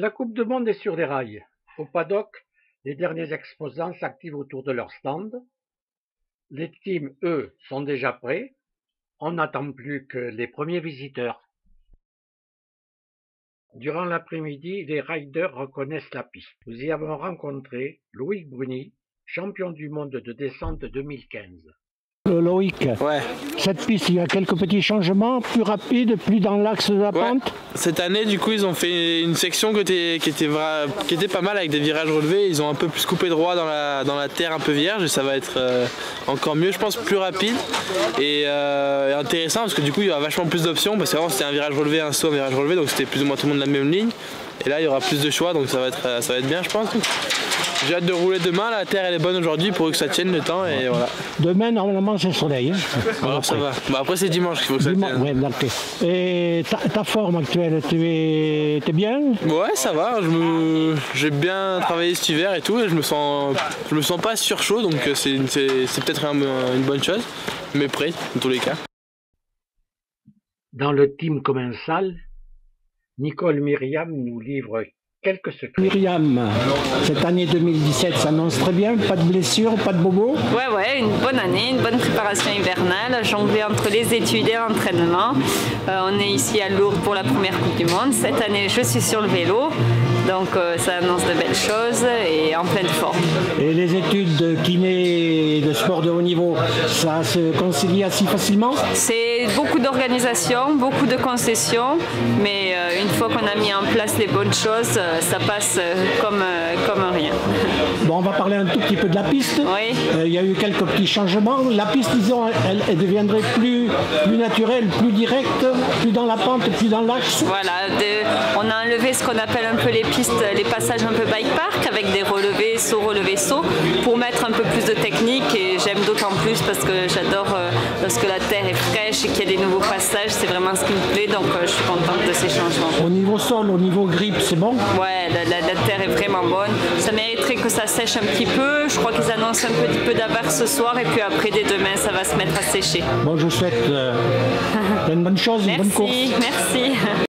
La Coupe du Monde est sur les rails. Au paddock, les derniers exposants s'activent autour de leur stand. Les teams, eux, sont déjà prêts. On n'attend plus que les premiers visiteurs. Durant l'après-midi, les riders reconnaissent la piste. Nous y avons rencontré Loïc Bruni, champion du monde de descente 2015. Loïc, ouais. Cette piste, il y a quelques petits changements, plus rapide, plus dans l'axe de la pente. Cette année, du coup, ils ont fait une section qui était pas mal avec des virages relevés. Ils ont un peu plus coupé droit dans la terre un peu vierge et ça va être encore mieux, je pense, plus rapide et intéressant parce que du coup, il y aura vachement plus d'options parce qu'avant, c'était un virage relevé, un saut, un virage relevé, donc c'était plus ou moins tout le monde la même ligne. Et là, il y aura plus de choix, donc ça va être bien, je pense. J'ai hâte de rouler demain, la terre elle est bonne aujourd'hui pour que ça tienne le temps et voilà. Demain normalement c'est soleil. Hein. Alors ça va. Bah, après c'est dimanche qu'il faut que ça tienne. Ouais, d'accord. Et ta forme actuelle, t'es bien? Ouais, ça va. J'ai bien travaillé cet hiver et tout et je me sens pas surchaud donc c'est peut-être une bonne chose, mais prêt dans tous les cas. Dans le team commensal, Nicole Myriam nous livre quelques secrets. Myriam, cette année 2017 s'annonce très bien, pas de blessures, pas de bobos? Ouais, une bonne année, une bonne préparation hivernale, jongler entre les études et l'entraînement. On est ici à Lourdes pour la première Coupe du Monde. Cette année, je suis sur le vélo, donc ça annonce de belles choses et en pleine forme. Et les études de kiné et de sport de haut niveau, ça se concilie assez facilement? C'est beaucoup d'organisation, beaucoup de concessions, mais une fois qu'on a mis en place les bonnes choses, ça passe comme rien. Bon, on va parler un tout petit peu de la piste. Oui. Il y a eu quelques petits changements. La piste, disons, elle deviendrait plus naturelle, plus directe, plus dans la pente, plus dans l'axe. Voilà, on a enlevé ce qu'on appelle un peu les pistes, les passages un peu bike park avec des relevés, sauts, pour mettre un peu plus de technique et j'aime d'autant plus parce que j'adore lorsque la terre est fraîche et qu'il y a des nouveaux passages, c'est vraiment ce qui me plaît, donc je suis contente de ces changements. Au niveau sol, au niveau grip, c'est bon? Ouais, la terre est vraiment bonne. Ça mériterait que ça sèche un petit peu. Je crois qu'ils annoncent un petit peu d'averse ce soir et puis après, dès demain, ça va se mettre à sécher. Bon, je vous souhaite une bonne chose, une bonne course. Merci.